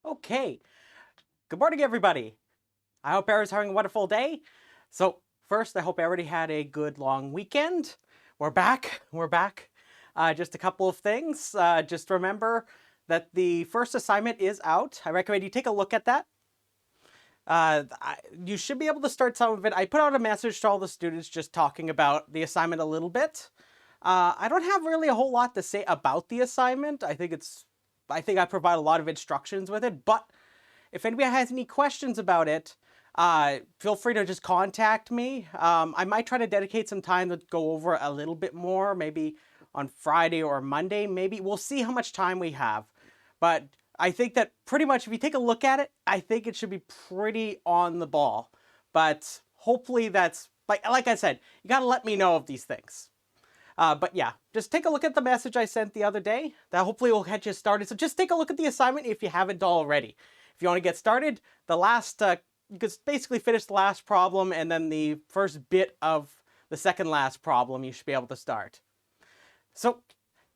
Okay, good morning, everybody. I hope everyone's having a wonderful day. So first, I hope everybody had a good long weekend. We're back. Just a couple of things. Just remember that the first assignment is out. I recommend you take a look at that. You should be able to start some of it. I put out a message to all the students just talking about the assignment a little bit. I don't have really a whole lot to say about the assignment. I think I provide a lot of instructions with it, but if anybody has any questions about it, feel free to just contact me. I might try to dedicate some time to go over a little bit more, maybe on Friday or Monday, maybe. We'll see how much time we have. But I think that pretty much if you take a look at it, I think it should be pretty on the ball. But hopefully that's, like I said, you gotta let me know of these things. But yeah, just take a look at the message I sent the other day. That hopefully will get you started. So just take a look at the assignment if you haven't already. If you want to get started, you could basically finish the last problem and then the first bit of the second last problem you should be able to start. So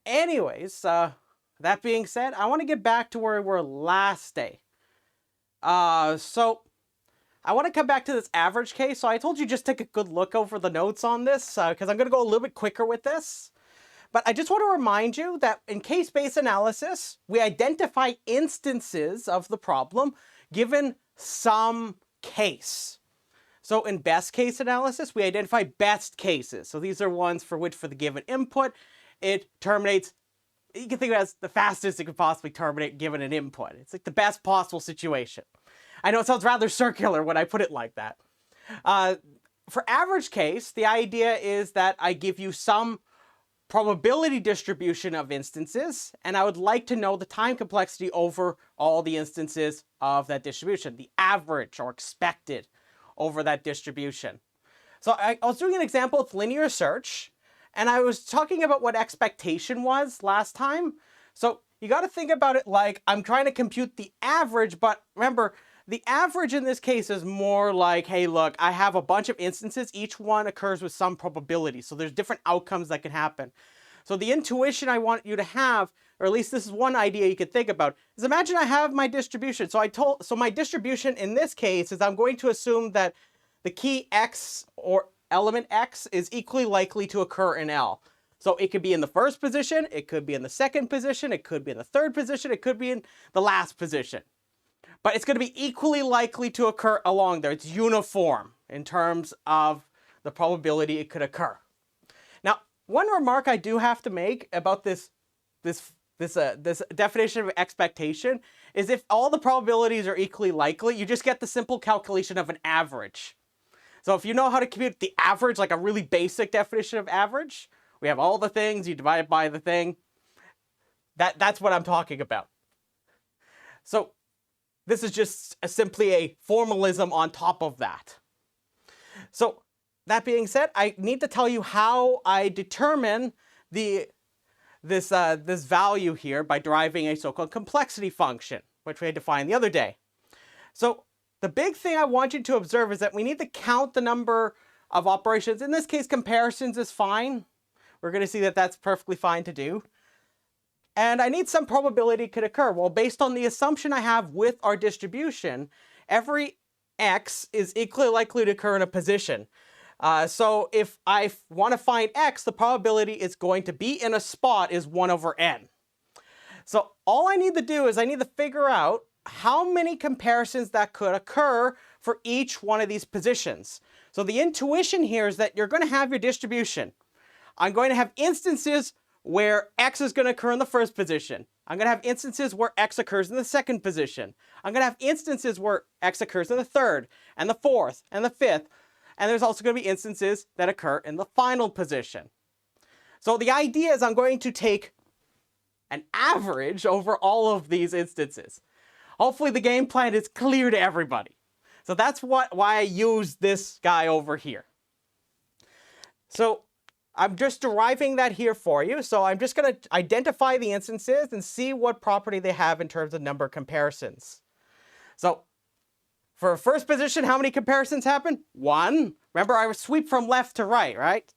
anyways, that being said, I want to get back to where we were last day. So I want to come back to this average case. So I told you just take a good look over the notes on this because I'm going to go a little bit quicker with this. But I just want to remind you that in case-based analysis, we identify instances of the problem given some case. So in best case analysis, we identify best cases. So these are ones for which for the given input, it terminates, you can think of it as the fastest it could possibly terminate given an input. It's like the best possible situation. I know it sounds rather circular when I put it like that. For average case, the idea is that I give you some probability distribution of instances, and I would like to know the time complexity over all the instances of that distribution, the average or expected over that distribution. So I was doing an example with linear search, and I was talking about what expectation was last time. So you got to think about it like I'm trying to compute the average, but remember, the average in this case is more like, hey, look, I have a bunch of instances. Each one occurs with some probability. So there's different outcomes that can happen. So the intuition I want you to have, or at least this is one idea you could think about, is imagine I have my distribution. So my distribution in this case is I'm going to assume that the key X or element X is equally likely to occur in L. So it could be in the first position, it could be in the second position, it could be in the third position, it could be in the last position. But it's going to be equally likely to occur along there. It's uniform in terms of the probability it could occur. Now, one remark I do have to make about this definition of expectation is if all the probabilities are equally likely, you just get the simple calculation of an average. So if you know how to compute the average, like a really basic definition of average, we have all the things, you divide it by the thing. That's what I'm talking about. So this is just simply a formalism on top of that. So that being said, I need to tell you how I determine this value here by deriving a so-called complexity function, which we had defined the other day. So the big thing I want you to observe is that we need to count the number of operations. In this case, comparisons is fine. We're going to see that that's perfectly fine to do. And I need some probability could occur. Well, based on the assumption I have with our distribution, every X is equally likely to occur in a position. So if I want to find X, the probability it's going to be in a spot is 1 over n. So all I need to do is I need to figure out how many comparisons that could occur for each one of these positions. So the intuition here is that you're going to have your distribution. I'm going to have instances where X is going to occur in the first position. I'm going to have instances where X occurs in the second position. I'm going to have instances where X occurs in the third, and the fourth, and the fifth. And there's also going to be instances that occur in the final position. So the idea is I'm going to take an average over all of these instances. Hopefully the game plan is clear to everybody. So that's why I use this guy over here. So I'm just deriving that here for you. So I'm just going to identify the instances and see what property they have in terms of number of comparisons. So for first position, how many comparisons happen? 1. Remember, I sweep from left to right, right?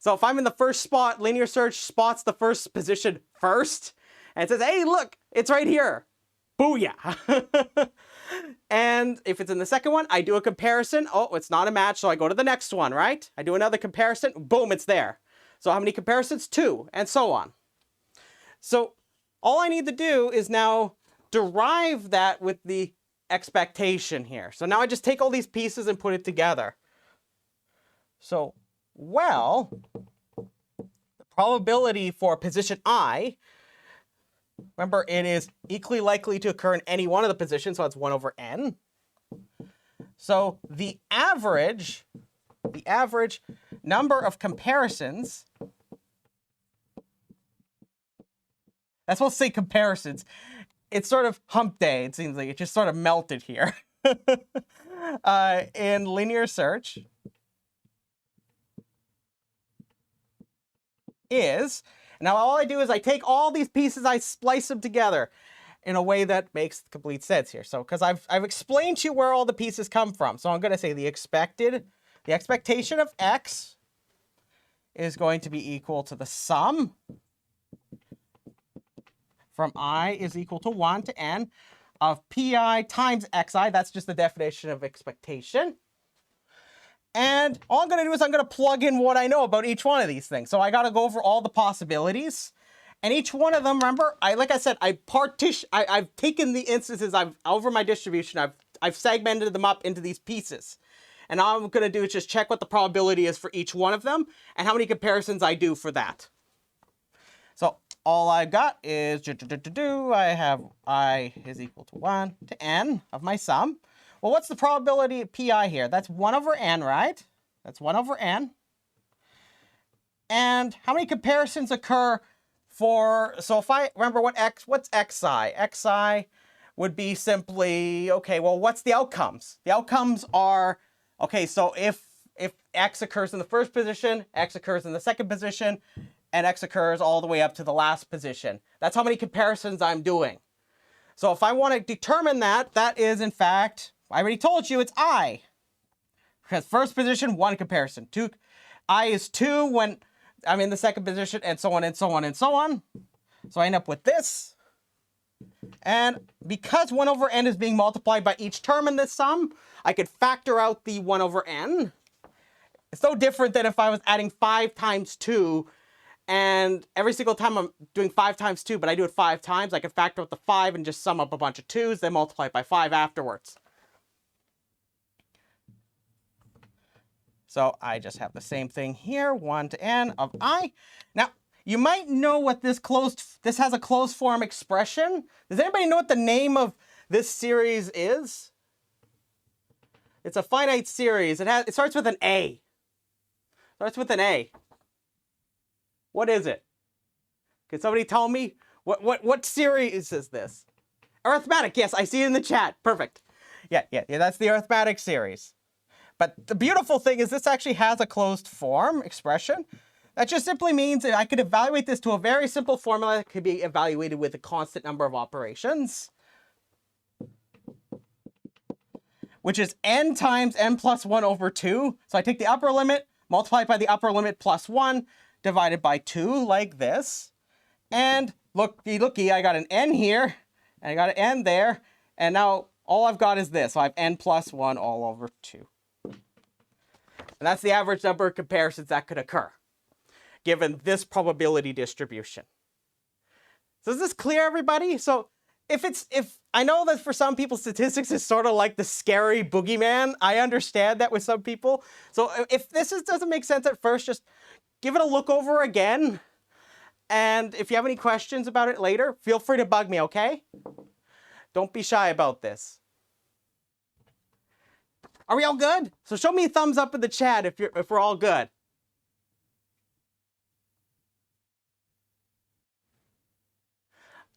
So if I'm in the first spot, linear search spots the first position first and it says, hey, look, it's right here. Booyah! And if it's in the second one, I do a comparison. Oh, it's not a match, so I go to the next one, right? I do another comparison. Boom, it's there. So how many comparisons? 2, and so on. So all I need to do is now derive that with the expectation here. So now I just take all these pieces and put it together. So, well, the probability for position I, remember, it is equally likely to occur in any one of the positions, so it's 1 over n. So the average number of comparisons, that's supposed to say comparisons. It's sort of hump day, it seems like. It just sort of melted here. In linear search is, now all I do is I take all these pieces, I splice them together in a way that makes complete sense here. So, because I've explained to you where all the pieces come from. So I'm going to say the expectation of x is going to be equal to the sum from I is equal to 1 to n of pi times xi. That's just the definition of expectation. And all I'm going to do is I'm going to plug in what I know about each one of these things. So I got to go over all the possibilities. And each one of them, remember, like I said, I've taken the instances, over my distribution, I've segmented them up into these pieces. And all I'm going to do is just check what the probability is for each one of them and how many comparisons I do for that. So all I've got is, I have I is equal to 1 to n of my sum. Well, what's the probability of pi here? That's 1 over n, right? That's 1 over n. And how many comparisons occur for, so if I remember what's xi? Xi would be simply, okay, well, what's the outcomes? The outcomes are, okay, so if x occurs in the first position, x occurs in the second position, and x occurs all the way up to the last position. That's how many comparisons I'm doing. So if I want to determine that, that is, in fact, I already told you it's I. Because first position, 1 comparison. I is 2 when I'm in the second position, and so on, and so on, and so on. So I end up with this. And because 1 over n is being multiplied by each term in this sum, I could factor out the 1 over n. It's no different than if I was adding 5 times 2, and every single time I'm doing 5 times 2, but I do it 5 times, I can factor out the 5 and just sum up a bunch of 2's, then multiply it by 5 afterwards. So I just have the same thing here, 1 to n of I. Now, you might know what this has a closed form expression. Does anybody know what the name of this series is? It's a finite series. It starts with an A. Starts with an A. What is it? Can somebody tell me? What series is this? Arithmetic, yes, I see it in the chat. Perfect. Yeah, that's the arithmetic series. But the beautiful thing is this actually has a closed form expression. That just simply means that I could evaluate this to a very simple formula that could be evaluated with a constant number of operations, which is n times n plus 1 over 2. So I take the upper limit, multiply it by the upper limit plus 1, divided by 2, like this. And looky, I got an n here, and I got an n there, and now all I've got is this. So I have n plus 1 all over 2. And that's the average number of comparisons that could occur, given this probability distribution. So is this clear, everybody? So if I know that for some people statistics is sort of like the scary boogeyman. I understand that with some people. So if this doesn't make sense at first, just give it a look over again. And if you have any questions about it later, feel free to bug me, okay? Don't be shy about this. Are we all good? So show me a thumbs up in the chat if we're all good.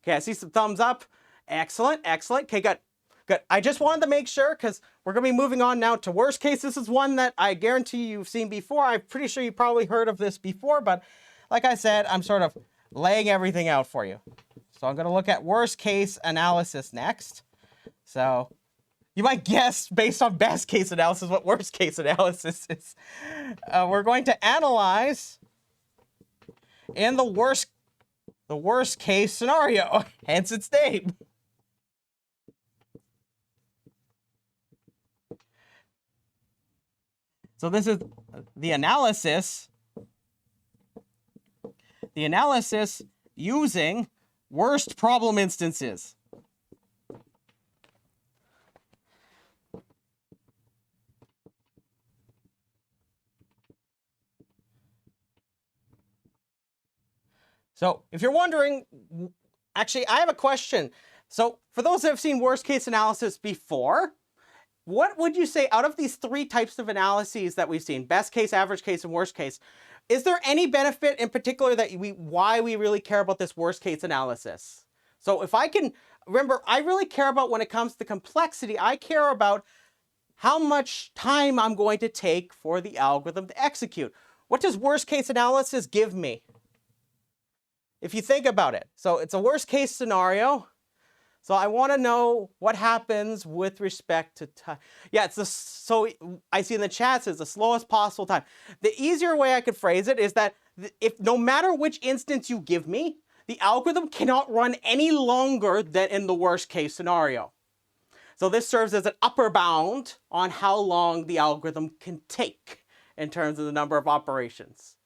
Okay, I see some thumbs up. Excellent, excellent. Okay, good. Good. I just wanted to make sure, because we're going to be moving on now to worst case. This is one that I guarantee you've seen before. I'm pretty sure you probably heard of this before, but like I said, I'm sort of laying everything out for you. So I'm going to look at worst case analysis next. So you might guess, based on best case analysis, what worst case analysis is. We're going to analyze in the worst case scenario, hence its name. So this is the analysis using worst problem instances. So if you're wondering, actually, I have a question. So for those that have seen worst case analysis before, what would you say out of these three types of analyses that we've seen, best case, average case, and worst case, is there any benefit in particular that why we really care about this worst case analysis? So if I can, remember, I really care about when it comes to complexity, I care about how much time I'm going to take for the algorithm to execute. What does worst case analysis give me? If you think about it, so it's a worst case scenario. So I want to know what happens with respect to time. Yeah, so I see in the chat says the slowest possible time. The easier way I could phrase it is that if no matter which instance you give me, the algorithm cannot run any longer than in the worst case scenario. So this serves as an upper bound on how long the algorithm can take in terms of the number of operations.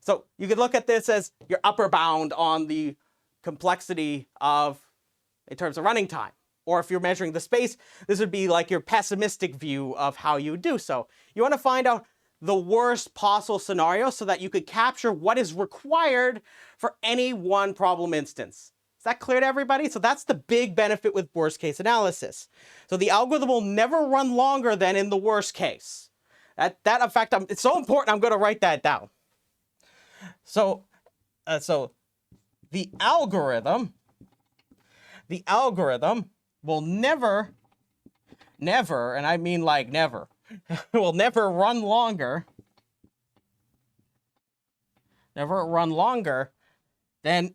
So you could look at this as your upper bound on the complexity in terms of running time. Or if you're measuring the space, this would be like your pessimistic view of how you do so. You want to find out the worst possible scenario so that you could capture what is required for any one problem instance. Is that clear to everybody? So that's the big benefit with worst case analysis. So the algorithm will never run longer than in the worst case. That in fact, it's so important, I'm going to write that down. So the algorithm will never, and I mean like never, will never run longer than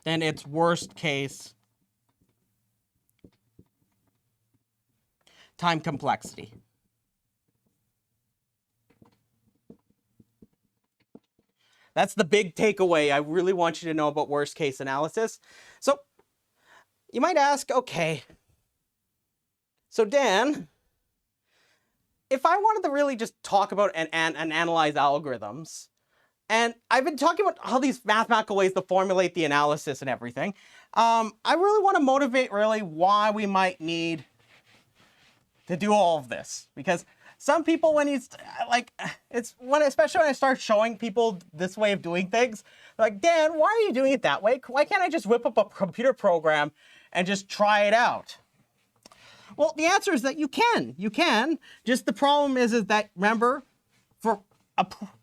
its worst case time complexity. That's the big takeaway I really want you to know about worst case analysis. So you might ask, okay, so Dan, if I wanted to really just talk about and analyze algorithms, and I've been talking about all these mathematical ways to formulate the analysis and everything, I really want to motivate really why we might need to do all of this. Because some people, when especially when I start showing people this way of doing things, like, Dan, why are you doing it that way? Why can't I just whip up a computer program and just try it out? Well, the answer is that you can. You can. Just the problem is that, remember, for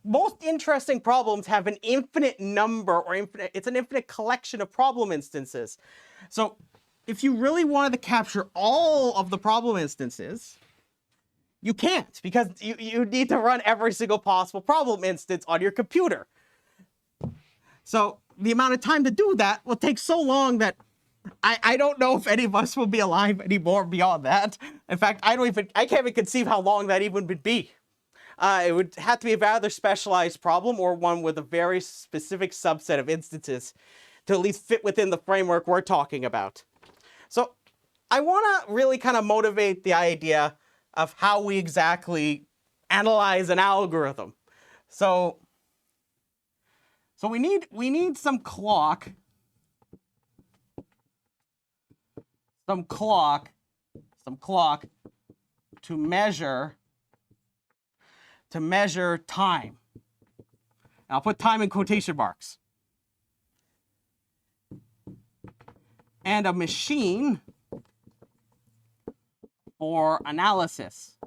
most interesting problems have an infinite number or it's an infinite collection of problem instances. So if you really wanted to capture all of the problem instances, you can't, because you need to run every single possible problem instance on your computer. So the amount of time to do that will take so long that I don't know if any of us will be alive anymore beyond that. In fact, I can't even conceive how long that even would be. It would have to be a rather specialized problem or one with a very specific subset of instances to at least fit within the framework we're talking about. So I want to really kind of motivate the idea of how we exactly analyze an algorithm. So we need some clock to measure time. And I'll put time in quotation marks. And a machine for analysis.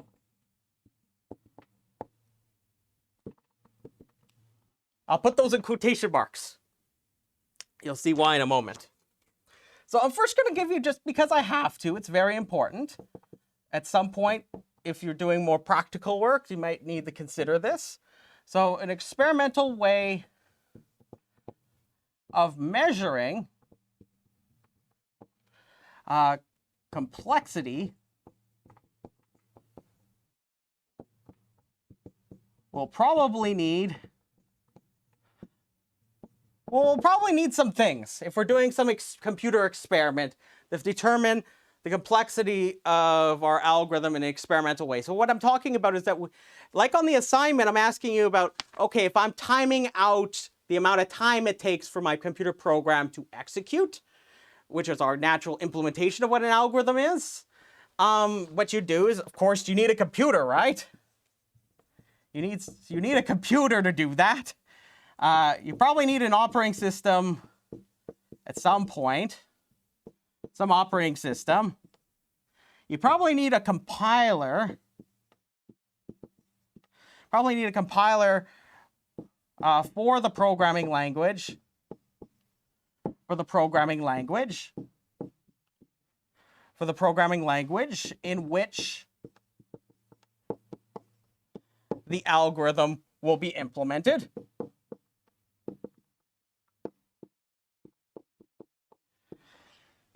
I'll put those in quotation marks. You'll see why in a moment. So I'm first going to give you, just because I have to, it's very important. At some point, if you're doing more practical work, you might need to consider this. So an experimental way of measuring complexity we'll probably need some things. If we're doing some computer experiment to determine the complexity of our algorithm in an experimental way. So what I'm talking about is that, like on the assignment, I'm asking you about, okay, if I'm timing out the amount of time it takes for my computer program to execute, which is our natural implementation of what an algorithm is, what you do is, of course, you need a computer, right? You need a computer to do that. You probably need an operating system at some point, some operating system. You probably need a compiler. Probably need a compiler for the programming language. For the programming language in which the algorithm will be implemented.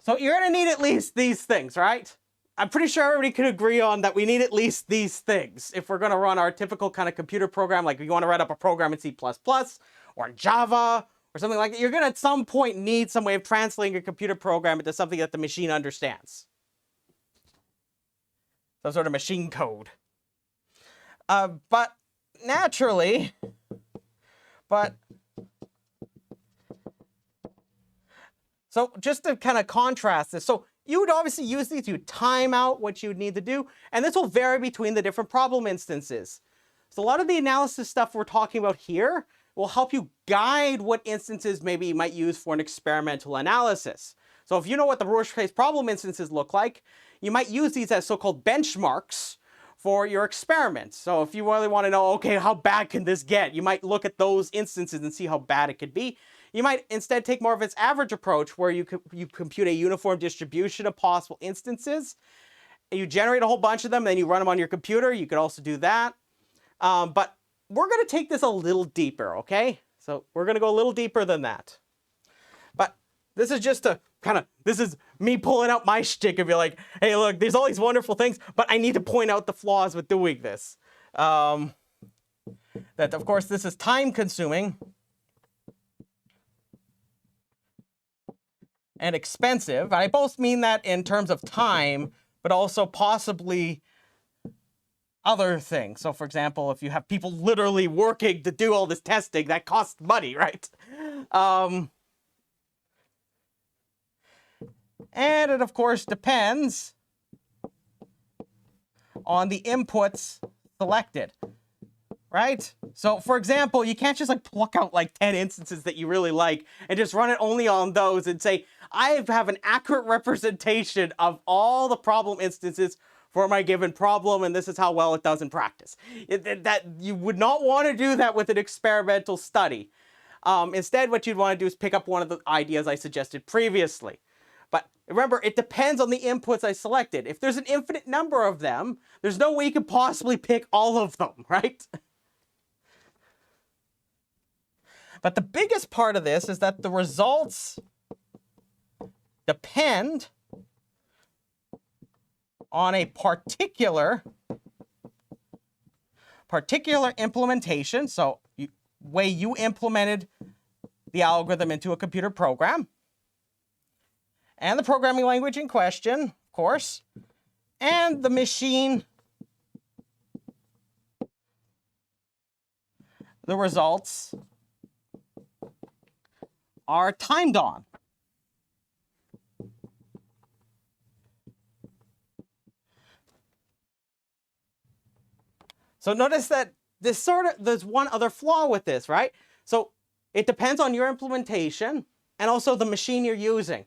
So you're going to need at least these things, right? I'm pretty sure everybody could agree on that we need at least these things if we're going to run our typical kind of computer program, like if you want to write up a program in C++ or in Java or something like that. You're going to at some point need some way of translating your computer program into something that the machine understands. Some sort of machine code. But naturally, so just to kind of contrast this, so you would obviously use these to time out what you would need to do, and this will vary between the different problem instances. So a lot of the analysis stuff we're talking about here will help you guide what instances maybe you might use for an experimental analysis. So if you know what the worst-case problem instances look like, you might use these as so-called benchmarks for your experiments. So if you really want to know, okay, how bad can this get? You might look at those instances and see how bad it could be. You might instead take more of its average approach, where you compute a uniform distribution of possible instances. And you generate a whole bunch of them, and then you run them on your computer. You could also do that. But we're going to take this a little deeper, okay? So we're going to go a little deeper than that. But this is just a this is me pulling out my shtick and be like, hey, look, there's all these wonderful things, but I need to point out the flaws with doing this. That, of course, this is time consuming and expensive. I both mean that in terms of time, but also possibly other things. So for example, if you have people literally working to do all this testing, that costs money, right? And it, of course, depends on the inputs selected, right? So, for example, you can't just like pluck out like 10 instances that you really like and just run it only on those and say, I have an accurate representation of all the problem instances for my given problem, and this is how well it does in practice. That you would not want to do that with an experimental study. Instead, what you'd want to do is pick up one of the ideas I suggested previously. But remember, it depends on the inputs I selected. If there's an infinite number of them, there's no way you could possibly pick all of them, right? But the biggest part of this is that the results depend on a particular implementation, so way you implemented the algorithm into a computer program, and the programming language in question, of course, and the machine the results are timed on. So notice that there's one other flaw with this, right? So it depends on your implementation and also the machine you're using.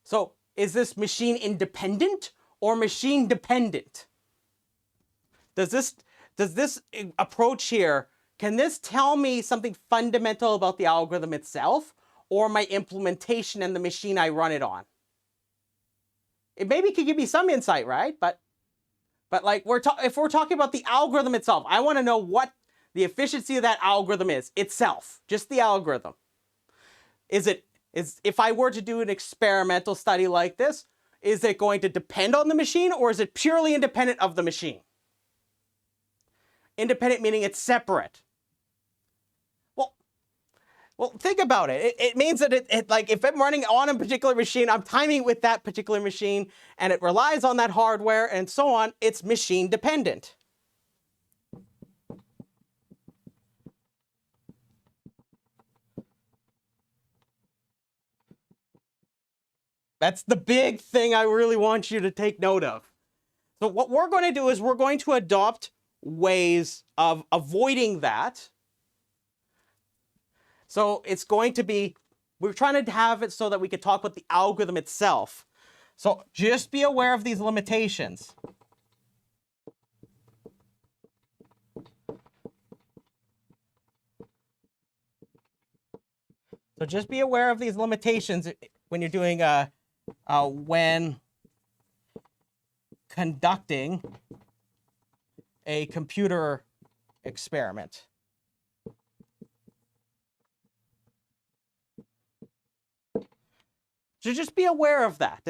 So is this machine independent or machine dependent? Does this approach here, can this tell me something fundamental about the algorithm itself or my implementation and the machine I run it on? It maybe could give me some insight, right? But like if we're talking about the algorithm itself, I want to know what the efficiency of that algorithm is itself, just the algorithm. If I were to do an experimental study like this, is it going to depend on the machine or is it purely independent of the machine? Independent meaning it's separate. Well, Well, think about it. It means that like if I'm running on a particular machine, I'm timing with that particular machine, and it relies on that hardware and so on. It's machine dependent. That's the big thing I really want you to take note of. So what we're going to do is we're going to adopt ways of avoiding that. So it's going to be, we're trying to have it so that we could talk about the algorithm itself. So just be aware of these limitations. So just be aware of these limitations when you're doing when conducting a computer experiment. So just be aware of that.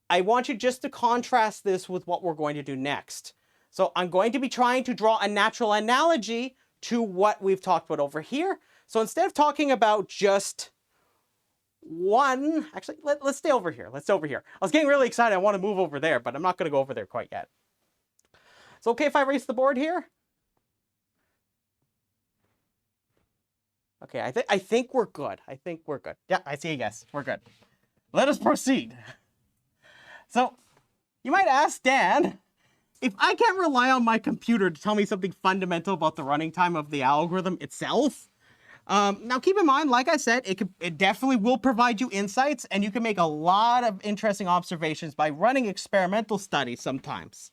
I want you just to contrast this with what we're going to do next. So I'm going to be trying to draw a natural analogy to what we've talked about over here. So instead of talking about just one, actually, let's stay over here. Let's stay over here. I was getting really excited. I want to move over there, but I'm not going to go over there quite yet. It's okay if I erase the board here? Okay, I think we're good. I think we're good. Yeah, I see a yes. We're good. Let us proceed. So, you might ask, Dan, if I can't rely on my computer to tell me something fundamental about the running time of the algorithm itself, now keep in mind, like I said, it definitely will provide you insights, and you can make a lot of interesting observations by running experimental studies sometimes.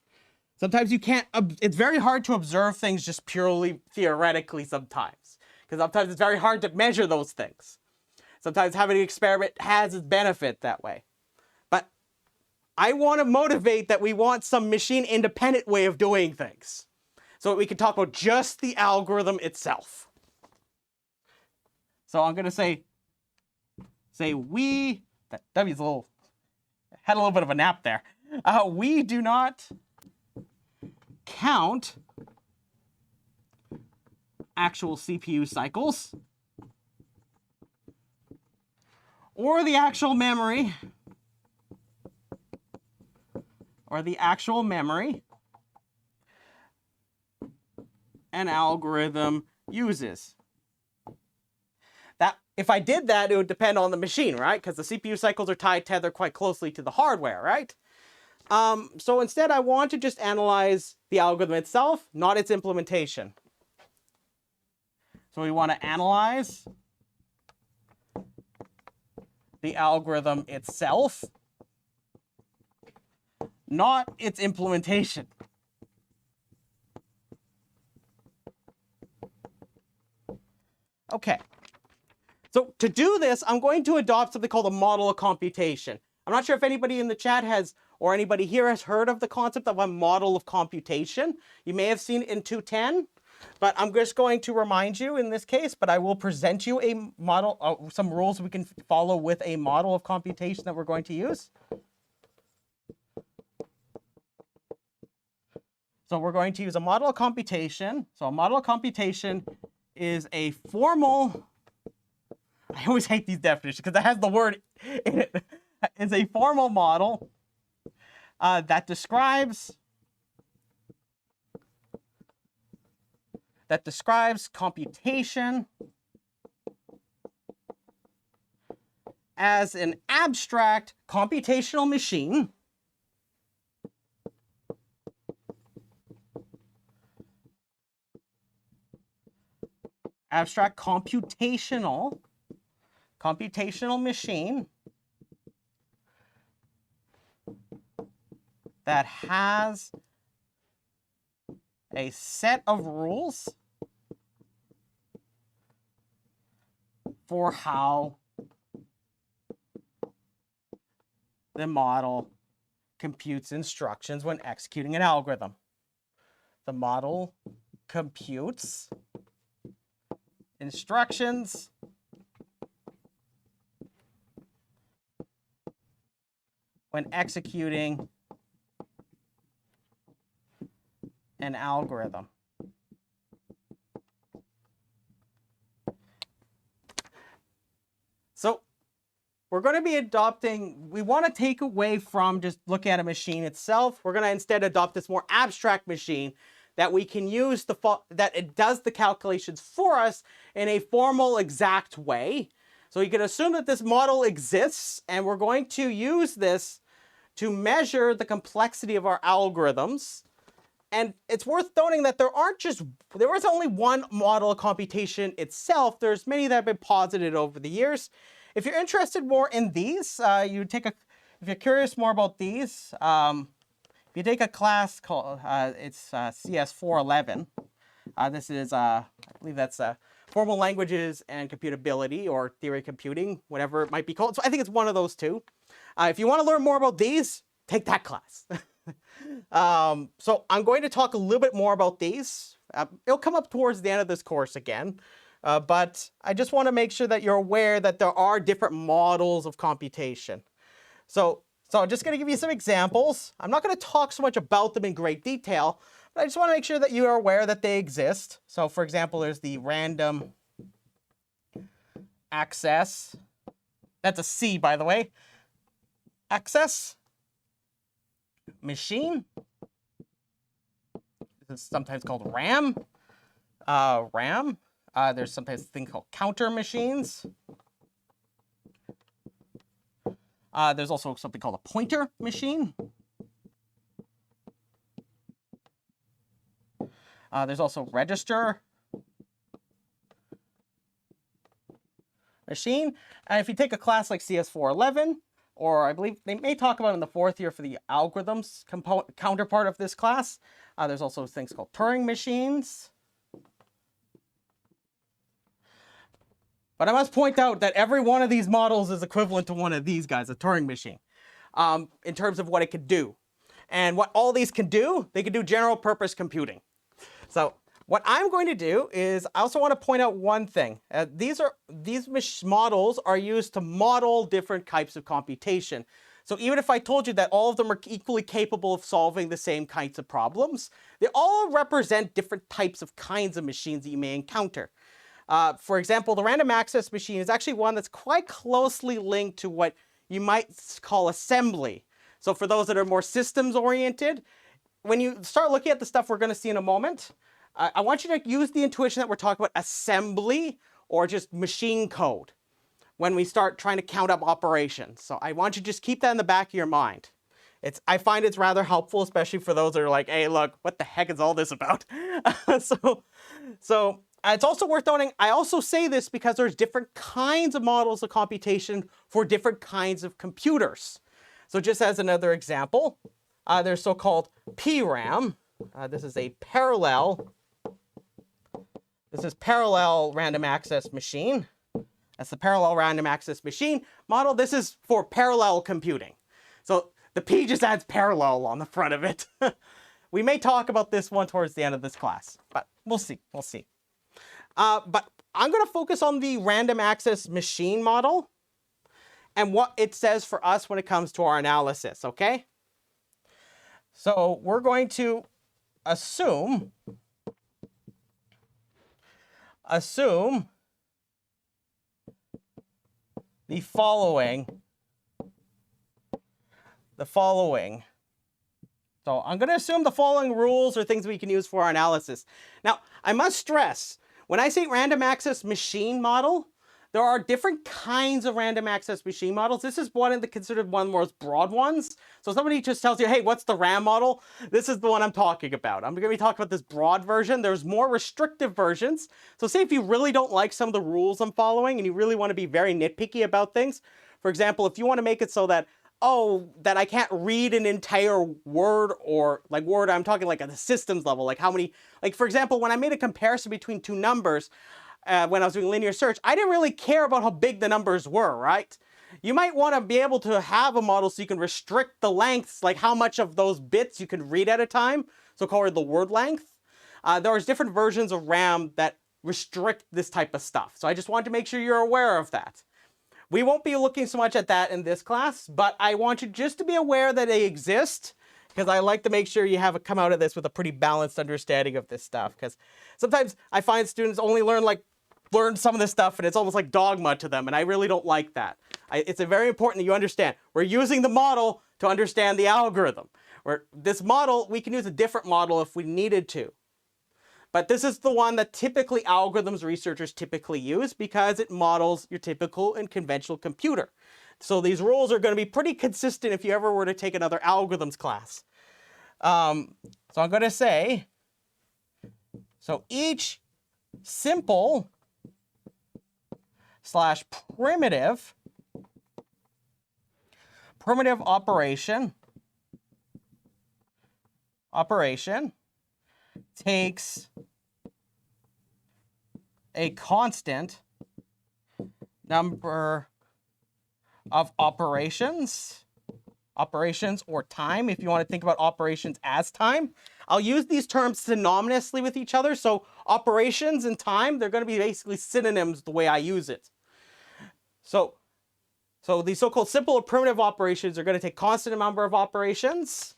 Sometimes you can't, it's very hard to observe things just purely theoretically sometimes, because sometimes it's very hard to measure those things. Sometimes having an experiment has its benefit that way. But I want to motivate that we want some machine-independent way of doing things, so that we can talk about just the algorithm itself. So I'm going to say we, that W's had a little bit of a nap there. We do not count actual CPU cycles or the actual memory an algorithm uses. That if I did that, it would depend on the machine, right? Because the CPU cycles are tethered quite closely to the hardware, right? So instead, I want to just analyze the algorithm itself, not its implementation. So we want to analyze the algorithm itself, not its implementation. Okay. So to do this, I'm going to adopt something called a model of computation. I'm not sure if anybody in the chat has, or anybody here has heard of the concept of a model of computation. You may have seen it in 210, but I'm just going to remind you in this case, but I will present you a model, some rules we can follow with a model of computation that we're going to use. So we're going to use a model of computation. So a model of computation is a formal, I always hate these definitions because it has the word in it. It's a formal model that describes computation as an abstract computational machine computational machine that has a set of rules for how the model computes instructions when executing an algorithm. The model computes instructions when executing an algorithm. we're going to be adopting, we want to take away from just looking at a machine itself. We're going to instead adopt this more abstract machine that we can use that it does the calculations for us in a formal, exact way. So you can assume that this model exists, and we're going to use this to measure the complexity of our algorithms. And it's worth noting that there was only one model of computation itself. There's many that have been posited over the years. If you're interested more in these, if you're curious more about these, if you take a class called, it's CS411. This is, I believe that's formal languages and computability, or theory of computing, whatever it might be called. So I think it's one of those two. If you want to learn more about these, take that class. So I'm going to talk a little bit more about these. It'll come up towards the end of this course again. But I just want to make sure that you're aware that there are different models of computation. So I'm just going to give you some examples. I'm not going to talk so much about them in great detail, but I just want to make sure that you are aware that they exist. So for example, there's the random access. That's a C, by the way. Access machine. This is sometimes called RAM. RAM. There's sometimes a thing called counter machines. There's also something called a pointer machine. There's also register machine. And if you take a class like CS411, or I believe they may talk about in the 4th year for the algorithms counterpart of this class, there's also things called Turing machines. But I must point out that every one of these models is equivalent to one of these guys, a Turing machine, in terms of what it could do. And what all these can do, they can do general purpose computing. So what I'm going to do is I also want to point out one thing. These models are used to model different types of computation. So even if I told you that all of them are equally capable of solving the same kinds of problems, they all represent different types of kinds of machines that you may encounter. For example, the random access machine is actually one that's quite closely linked to what you might call assembly. So for those that are more systems oriented, when you start looking at the stuff we're going to see in a moment, I want you to use the intuition that we're talking about assembly or just machine code when we start trying to count up operations. So I want you to just keep that in the back of your mind. I find it's rather helpful, especially for those that are like, hey, look, what the heck is all this about? So it's also worth noting, I also say this because there's different kinds of models of computation for different kinds of computers. So just as another example, there's so-called PRAM. This is parallel random access machine. That's the parallel random access machine model. This is for parallel computing. So the P just adds parallel on the front of it. We may talk about this one towards the end of this class, but we'll see. But I'm going to focus on the random access machine model and what it says for us when it comes to our analysis, okay? So we're going to assume the following. So I'm going to assume the following rules or things we can use for our analysis. Now, I must stress, when I say random access machine model, there are different kinds of random access machine models. This is considered one of the most broad ones. So somebody just tells you, hey, what's the RAM model? This is the one I'm talking about. I'm going to be talking about this broad version. There's more restrictive versions. So say if you really don't like some of the rules I'm following and you really want to be very nitpicky about things. For example, if you want to make it so that, that I can't read an entire word, or like word, I'm talking like at the systems level, like how many, like for example, when I made a comparison between two numbers, when I was doing linear search, I didn't really care about how big the numbers were, right? You might want to be able to have a model so you can restrict the lengths, like how much of those bits you can read at a time, so called the word length. There's different versions of RAM that restrict this type of stuff. So I just want to make sure you're aware of that. We won't be looking so much at that in this class, but I want you just to be aware that they exist, because I like to make sure you come out of this with a pretty balanced understanding of this stuff. Because sometimes I find students only learn some of this stuff and it's almost like dogma to them, and I really don't like that. It's very important that you understand. We're using the model to understand the algorithm. This model, we can use a different model if we needed to. But this is the one that typically algorithms researchers typically use because it models your typical and conventional computer. So these rules are going to be pretty consistent if you ever were to take another algorithms class. So I'm going to say, so each simple slash primitive operation takes a constant number of operations or time, if you want to think about operations as time. I'll use these terms synonymously with each other. So operations and time, they're going to be basically synonyms the way I use it. So these so-called simple or primitive operations are going to take constant number of operations.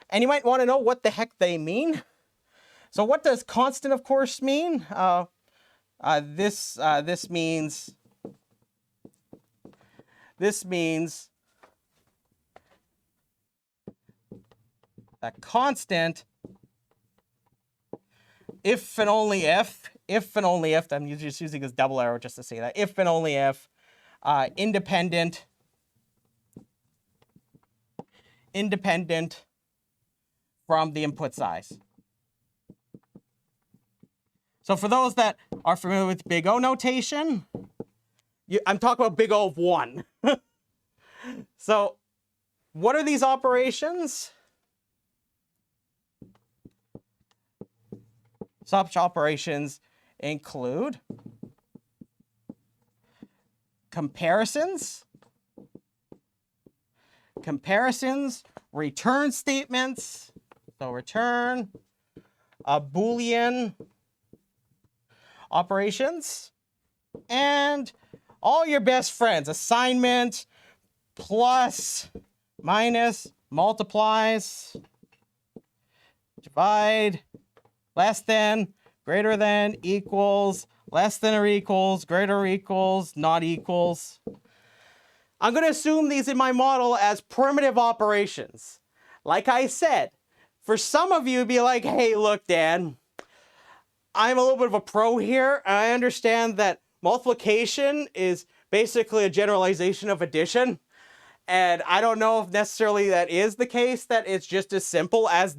And you might want to know what the heck they mean. So what does constant, of course, mean? This means that constant if and only if, I'm just using this double arrow just to say that, if and only if, independent from the input size. So for those that are familiar with big O notation, I'm talking about big O of 1. So what are these operations? Such operations include comparisons, return statements, so return, Boolean operations, and all your best friends, assignment, plus, minus, multiplies, divide, less than, greater than, equals, less than or equals, greater or equals, not equals. I'm going to assume these in my model as primitive operations. Like I said, for some of you, be like, hey, look, Dan, I'm a little bit of a pro here, and I understand that multiplication is basically a generalization of addition. And I don't know if necessarily that is the case, that it's just as simple as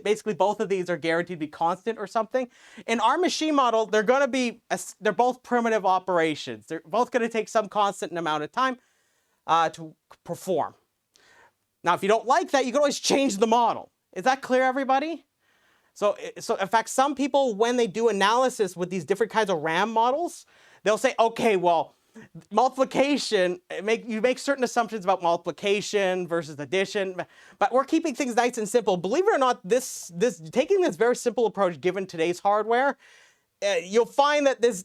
basically both of these are guaranteed to be constant or something. In our machine model, they're both primitive operations. They're both going to take some constant amount of time to perform. Now, if you don't like that, you can always change the model. Is that clear, everybody? So in fact, some people, when they do analysis with these different kinds of RAM models, they'll say, okay, well, multiplication, you make certain assumptions about multiplication versus addition, but we're keeping things nice and simple. Believe it or not, taking this very simple approach given today's hardware, you'll find that this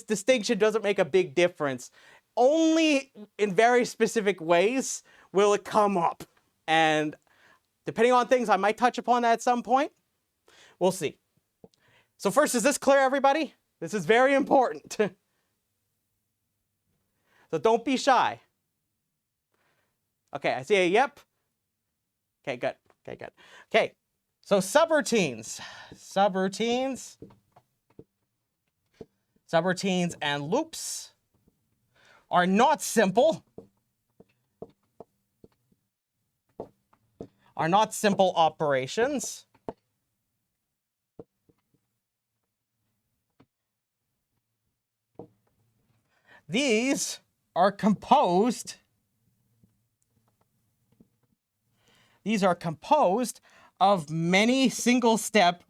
distinction doesn't make a big difference. Only in very specific ways will it come up. And depending on things, I might touch upon that at some point. We'll see. So first, is this clear, everybody? This is very important. So don't be shy. Okay, I see a yep. Okay, good. Okay, good. Okay, so subroutines and loops are not simple. Are not simple operations. These are composed of many single-step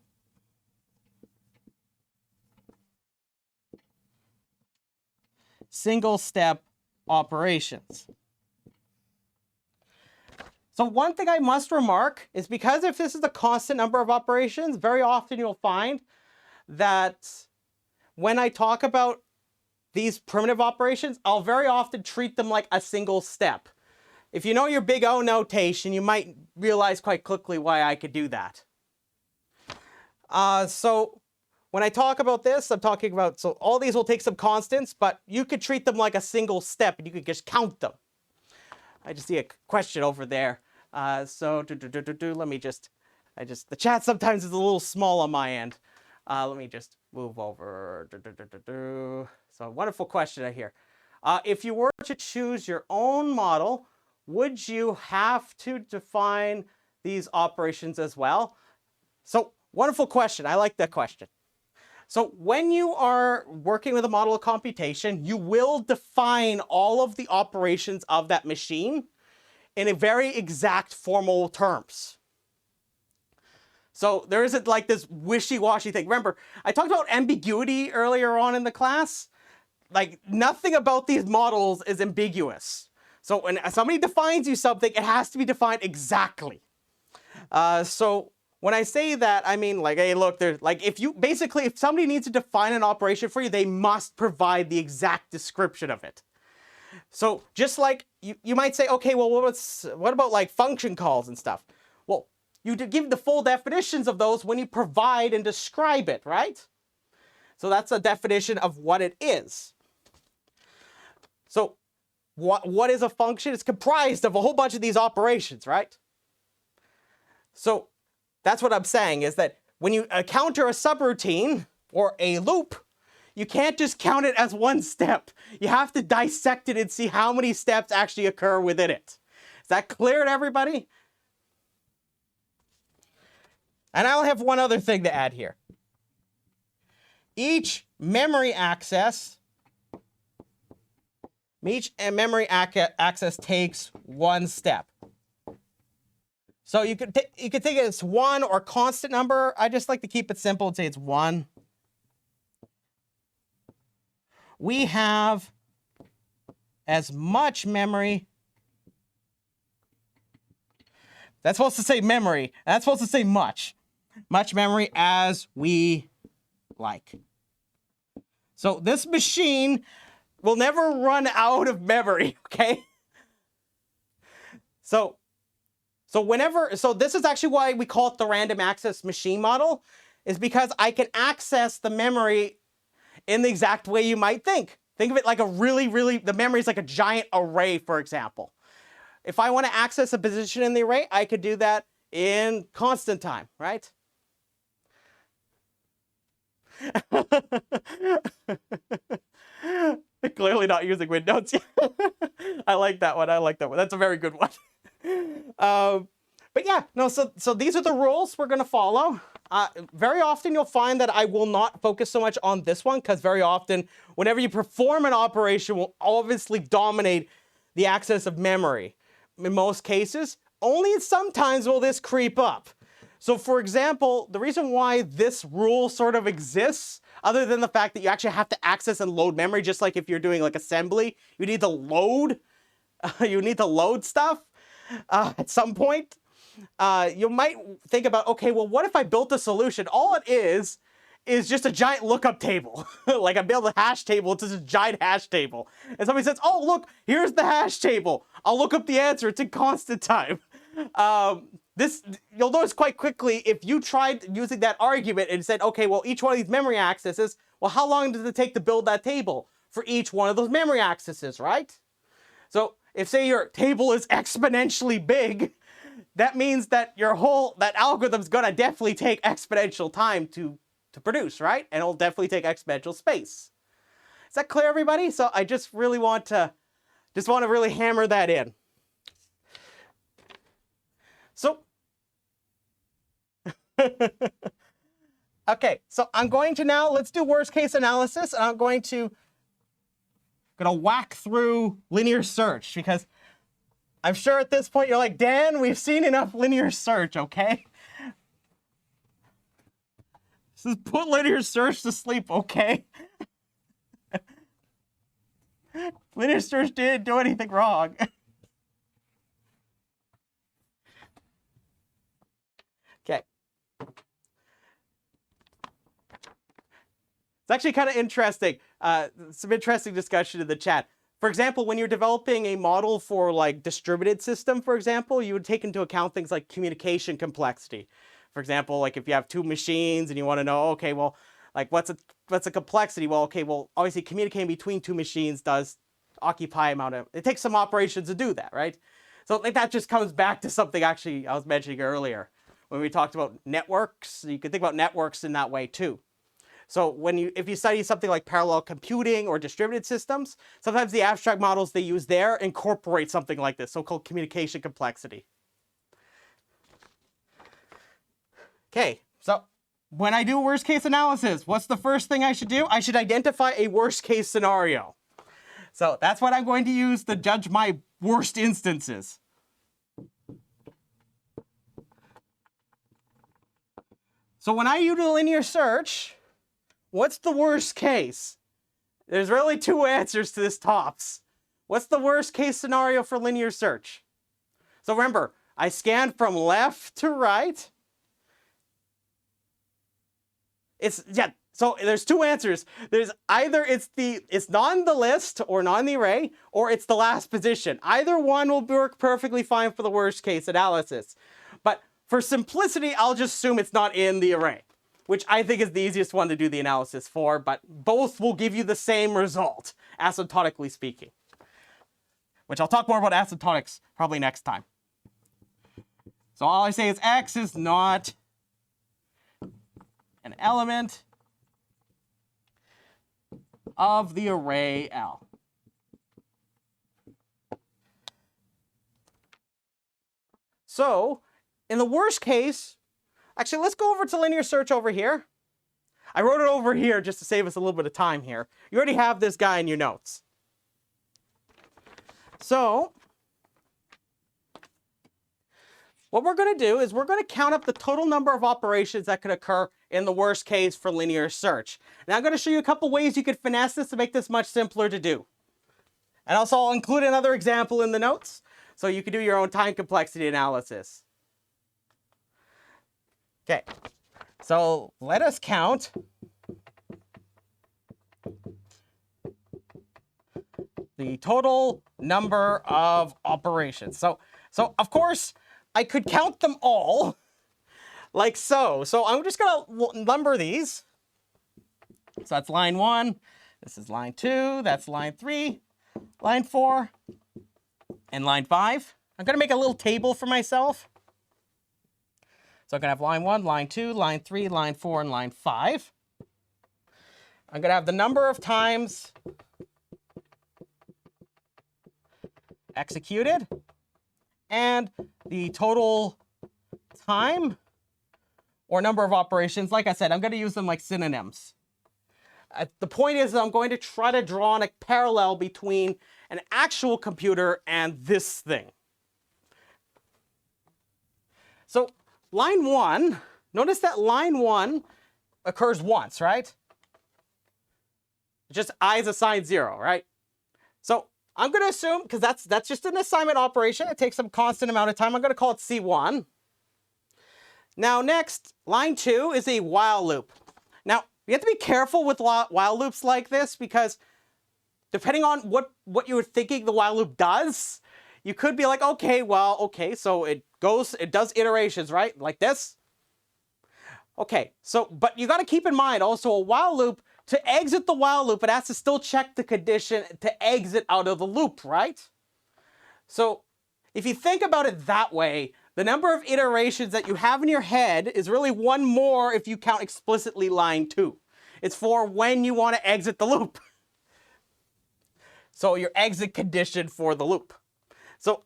operations. So one thing I must remark is, because if this is a constant number of operations, very often you'll find that when I talk about these primitive operations, I'll very often treat them like a single step. If you know your big O notation, you might realize quite quickly why I could do that. So when I talk about this, I'm talking about, so all these will take some constants, but you could treat them like a single step and you could just count them. I just see a question over there. So let me just, the chat sometimes is a little small on my end. Let me just move over. So wonderful question I hear. If you were to choose your own model, would you have to define these operations as well? So wonderful question. I like that question. So when you are working with a model of computation, you will define all of the operations of that machine in a very exact formal terms. So there isn't like this wishy-washy thing. Remember, I talked about ambiguity earlier on in the class. Like nothing about these models is ambiguous. So when somebody defines you something, it has to be defined exactly. So when I say that, I mean like, hey, look, there's like if somebody needs to define an operation for you, they must provide the exact description of it. So just like you might say, okay, well, what about like function calls and stuff? Well, you give the full definitions of those when you provide and describe it, right? So that's a definition of what it is. So what is a function? It's comprised of a whole bunch of these operations, right? So that's what I'm saying is that when you counter a subroutine or a loop, you can't just count it as one step. You have to dissect it and see how many steps actually occur within it. Is that clear to everybody? And I'll have one other thing to add here. Each memory access takes one step. So you could think it as one or constant number. I just like to keep it simple and say it's one. We have as much memory. That's supposed to say memory. That's supposed to say much. Much memory as we like. So this machine will never run out of memory, okay? So this is actually why we call it the random access machine model, is because I can access the memory in the exact way you might think. Think of it like the memory is like a giant array, for example. If I want to access a position in the array, I could do that in constant time, right? Clearly not using Windows. I like that one. That's a very good one. But yeah, no, so these are the rules we're going to follow. Very often you'll find that I will not focus so much on this one, because very often whenever you perform an operation will obviously dominate the access of memory. In most cases, only sometimes will this creep up. So for example, the reason why this rule sort of exists, other than the fact that you actually have to access and load memory, just like if you're doing like assembly, you need to load stuff at some point. You might think about, okay, well, what if I built a solution? All it is just a giant lookup table. Like I built a hash table, it's just a giant hash table. And somebody says, oh, look, here's the hash table. I'll look up the answer, it's in constant time. You'll notice quite quickly, if you tried using that argument and said, okay, well, each one of these memory accesses, well, how long does it take to build that table for each one of those memory accesses, right? So if, say, your table is exponentially big, that means that that algorithm's gonna definitely take exponential time to produce, right? And it'll definitely take exponential space. Is that clear, everybody? So I just really want to really hammer that in. So, okay, so I'm going to now, let's do worst case analysis, and I'm gonna whack through linear search, because I'm sure at this point you're like, Dan, we've seen enough linear search, okay? This is put linear search to sleep, okay? Linear search didn't do anything wrong. Okay. It's actually kind of interesting. Some interesting discussion in the chat. For example, when you're developing a model for like distributed system, for example, you would take into account things like communication complexity. For example, like if you have two machines and you want to know, okay, well, Like what's a complexity? Well, okay, well, obviously communicating between two machines does occupy amount of, it takes some operations to do that, right? So like that just comes back to something actually I was mentioning earlier when we talked about networks. You can think about networks in that way too. So if you study something like parallel computing or distributed systems, sometimes the abstract models they use there incorporate something like this, so-called communication complexity. Okay, so when I do worst case analysis, what's the first thing I should do? I should identify a worst case scenario. So that's what I'm going to use to judge my worst instances. So when I use a linear search, what's the worst case? There's really two answers to this tops. What's the worst case scenario for linear search? So remember, I scan from left to right. So there's two answers. There's either it's not in the list or not in the array, or it's the last position. Either one will work perfectly fine for the worst case analysis. But for simplicity, I'll just assume it's not in the array, which I think is the easiest one to do the analysis for, but both will give you the same result, asymptotically speaking. Which I'll talk more about asymptotics probably next time. So all I say is X is not an element of the array L. So in the worst case, actually, let's go over to linear search over here. I wrote it over here just to save us a little bit of time here. You already have this guy in your notes. So what we're going to do is we're going to count up the total number of operations that could occur in the worst case for linear search. Now I'm going to show you a couple ways you could finesse this to make this much simpler to do. And also I'll include another example in the notes so you can do your own time complexity analysis. Okay, so let us count the total number of operations. So of course, I could count them all like so. So I'm just going to number these. So that's line 1, this is line 2, that's line 3, line 4, and line 5. I'm going to make a little table for myself. So I'm going to have line 1, line 2, line 3, line 4, and line 5. I'm going to have the number of times executed and the total time or number of operations. Like I said, I'm going to use them like synonyms. The point is that I'm going to try to draw on a parallel between an actual computer and this thing. So line 1, notice that line 1 occurs once, right? Just I is assigned 0, right? So I'm going to assume, because that's just an assignment operation, it takes some constant amount of time, I'm going to call it C1. Now next, line 2 is a while loop. Now, you have to be careful with while loops like this, because depending on what you were thinking the while loop does, you could be like, okay, so it does iterations, right? Like this. Okay, so, but you got to keep in mind also a while loop, to exit the while loop, it has to still check the condition to exit out of the loop, right? So if you think about it that way, the number of iterations that you have in your head is really one more if you count explicitly line 2. It's for when you want to exit the loop. So your exit condition for the loop. So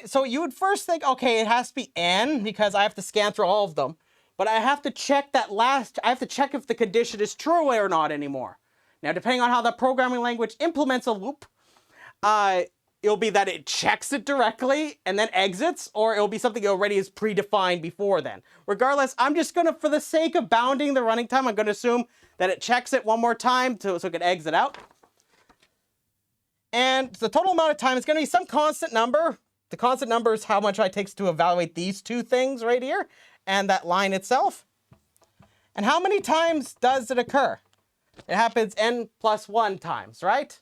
so you would first think, okay, it has to be n because I have to scan through all of them. But I have to check I have to check if the condition is true or not anymore. Now, depending on how the programming language implements a loop, it'll be that it checks it directly and then exits, or it'll be something that already is predefined before then. Regardless, I'm just gonna, for the sake of bounding the running time, I'm gonna assume that it checks it one more time so it can exit out. And the total amount of time is gonna be some constant number. The constant number is how much it takes to evaluate these two things right here and that line itself. And how many times does it occur? It happens n plus 1 times, right?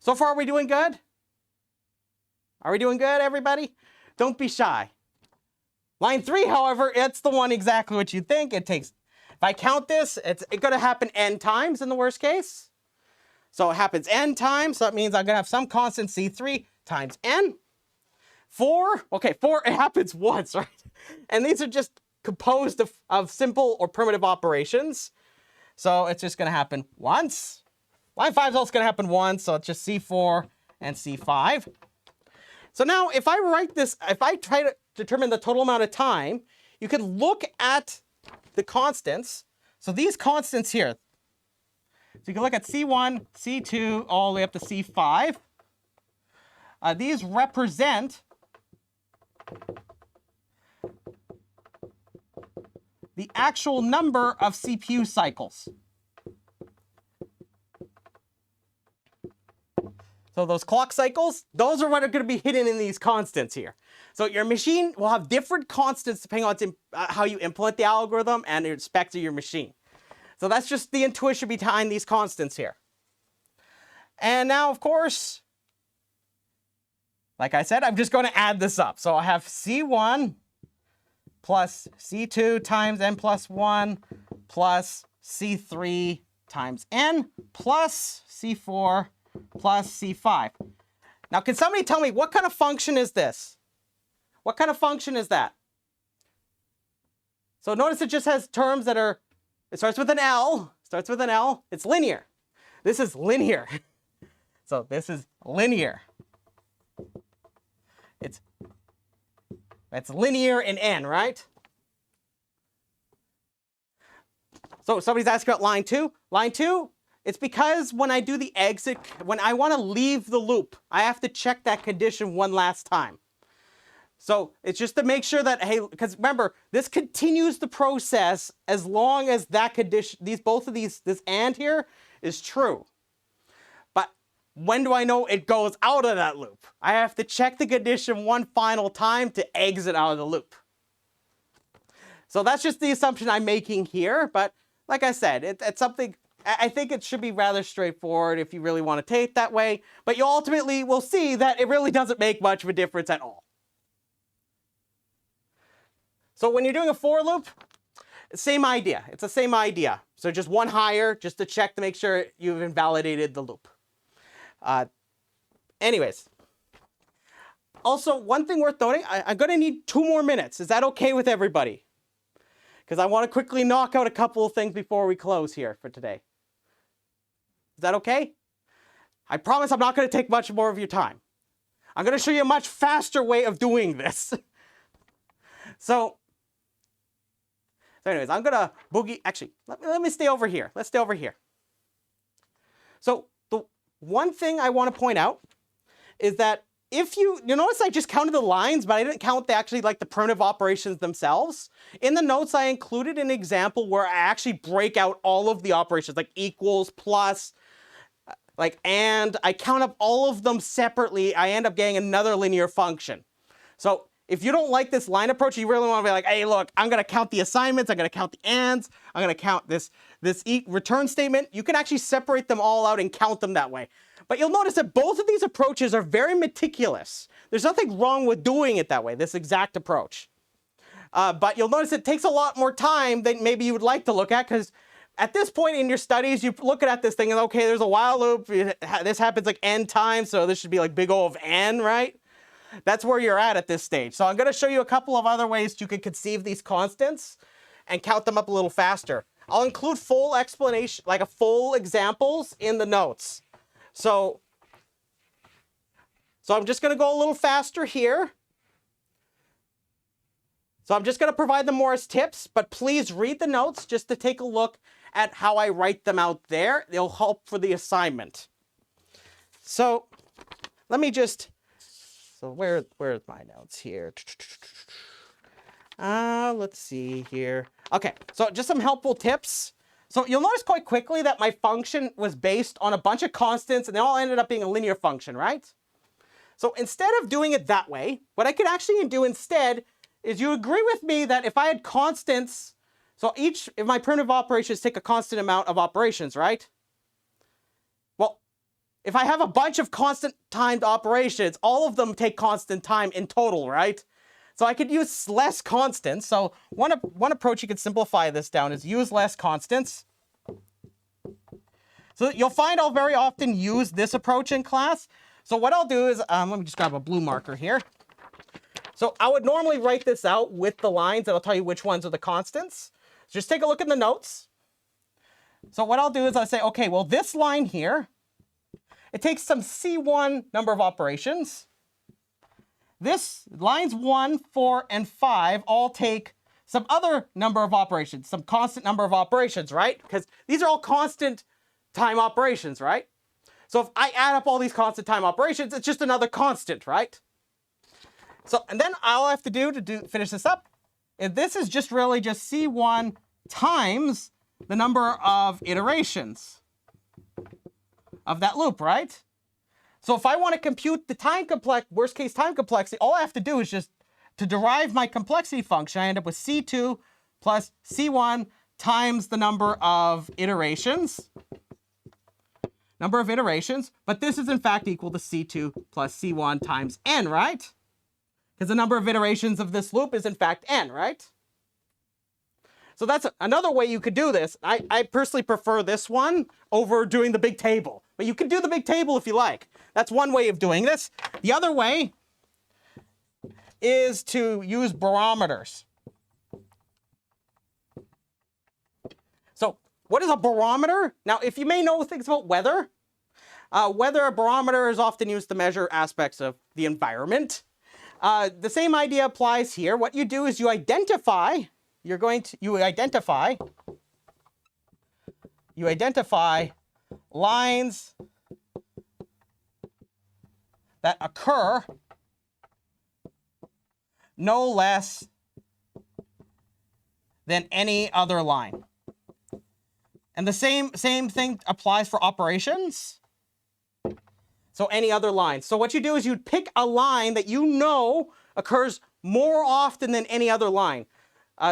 So far, are we doing good? Are we doing good, everybody? Don't be shy. Line 3, however, it's the one exactly what you think. It takes If I count this, it's going to happen n times in the worst case. So it happens n times, so that means I'm going to have some constant C3 times n. 4, okay, 4, it happens once, right? And these are just composed of simple or primitive operations. So it's just going to happen once. Line 5 is also going to happen once, so it's just C4 and C5. So now if I write this, if I try to determine the total amount of time, you can look at the constants. So these constants here, so you can look at C1, C2, all the way up to C5. These represent the actual number of CPU cycles. So those clock cycles, those are what are going to be hidden in these constants here. So your machine will have different constants depending on how you implement the algorithm and the specs of your machine. So that's just the intuition behind these constants here. And now, of course, like I said, I'm just going to add this up. So I have C1 plus C2 times n plus 1 plus C3 times n plus C4 plus C5. Now, can somebody tell me what kind of function is this? What kind of function is that? So notice it just has terms that are, it starts with an L, it's linear. This is linear. So this is linear. That's linear in n, right? So somebody's asking about line 2. Line 2, it's because when I do the exit, when I want to leave the loop, I have to check that condition one last time. So it's just to make sure that, hey, because remember, this continues the process as long as that condition, this and here is true. But when do I know it goes out of that loop? I have to check the condition one final time to exit out of the loop. So that's just the assumption I'm making here. But like I said, it's something, I think it should be rather straightforward if you really want to take it that way. But you ultimately will see that it really doesn't make much of a difference at all. So when you're doing a for loop, same idea. It's the same idea. So just one higher, just to check to make sure you've invalidated the loop. Anyways. Also, one thing worth noting, I'm going to need 2 more minutes. Is that okay with everybody? Because I want to quickly knock out a couple of things before we close here for today. Is that okay? I promise I'm not going to take much more of your time. I'm going to show you a much faster way of doing this. So anyways, I'm going to boogie, actually, let me stay over here. Let's stay over here. So the one thing I want to point out is that if you notice I just counted the lines, but I didn't count the primitive operations themselves. In the notes, I included an example where I actually break out all of the operations, like equals, plus, and. I count up all of them separately. I end up getting another linear function. So if you don't like this line approach, you really want to be like, hey, look, I'm going to count the assignments, I'm going to count the ands, I'm going to count this return statement. You can actually separate them all out and count them that way. But you'll notice that both of these approaches are very meticulous. There's nothing wrong with doing it that way, this exact approach. But you'll notice it takes a lot more time than maybe you would like to look at, because at this point in your studies, you're looking at this thing and, okay, there's a while loop. This happens like n times, so this should be like big O of n, right? That's where you're at this stage. So I'm going to show you a couple of other ways you can conceive these constants and count them up a little faster. I'll include full explanation, like a full examples in the notes. So I'm just going to go a little faster here. So I'm just going to provide them more as tips, but please read the notes just to take a look at how I write them out there. They'll help for the assignment. So let me just... So where's my notes here? Let's see here. Okay, so just some helpful tips. So you'll notice quite quickly that my function was based on a bunch of constants and they all ended up being a linear function, right? So instead of doing it that way, what I could actually do instead is you agree with me that if I had constants, so if my primitive operations take a constant amount of operations, right? Well, if I have a bunch of constant timed operations, all of them take constant time in total, right? So I could use less constants. So one approach you could simplify this down is use less constants. So you'll find I'll very often use this approach in class. So what I'll do is, let me just grab a blue marker here. So I would normally write this out with the lines that'll tell you which ones are the constants. So just take a look in the notes. So what I'll do is I'll say, okay, well, this line here, it takes some C1 number of operations. This lines 1, 4, and 5 all take some other number of operations, some constant number of operations, right? Because these are all constant time operations, right? So if I add up all these constant time operations, it's just another constant, right? So, and then all I have to do to finish this up, is this is just really just C1 times the number of iterations of that loop, right? So if I want to compute the worst case time complexity, all I have to do is just to derive my complexity function, I end up with C2 plus C1 times the number of iterations. But this is in fact equal to C2 plus C1 times n, right? Because the number of iterations of this loop is in fact n, right? So that's another way you could do this. I personally prefer this one over doing the big table. But you can do the big table if you like. That's one way of doing this. The other way is to use barometers. So what is a barometer? Now, if you may know things about weather, a barometer is often used to measure aspects of the environment. The same idea applies here. What you do is you identify lines that occur no less than any other line. And the same thing applies for operations. So any other line. So what you do is you pick a line that you know occurs more often than any other line.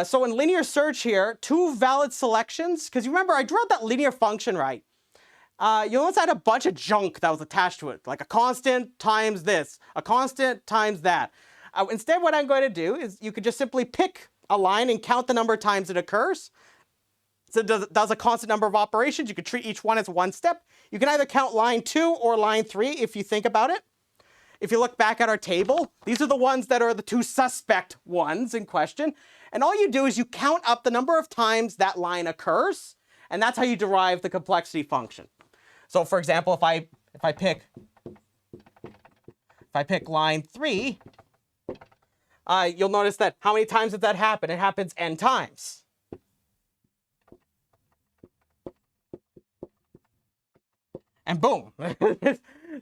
So in linear search here, two valid selections, because you remember I drew out that linear function, right? You'll notice I had a bunch of junk that was attached to it, like a constant times this, a constant times that. Instead, what I'm going to do is you could just simply pick a line and count the number of times it occurs. So it does a constant number of operations. You could treat each one as one step. You can either count line 2 or line 3 if you think about it. If you look back at our table, these are the ones that are the two suspect ones in question. And all you do is you count up the number of times that line occurs, and that's how you derive the complexity function. So for example, if I pick line 3, you'll notice that how many times does that happen? It happens n times. And boom.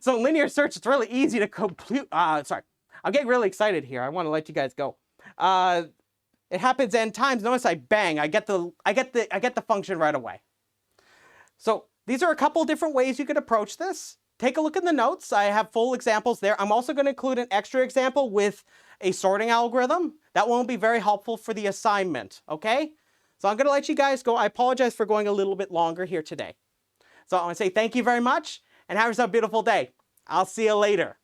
So in linear search, it's really easy to compute. Sorry, I'm getting really excited here. I want to let you guys go. It happens n times. Notice I bang. I get the function right away. So these are a couple different ways you could approach this. Take a look in the notes. I have full examples there. I'm also going to include an extra example with a sorting algorithm. That won't be very helpful for the assignment. Okay. So I'm going to let you guys go. I apologize for going a little bit longer here today. So I want to say thank you very much and have yourself a beautiful day. I'll see you later.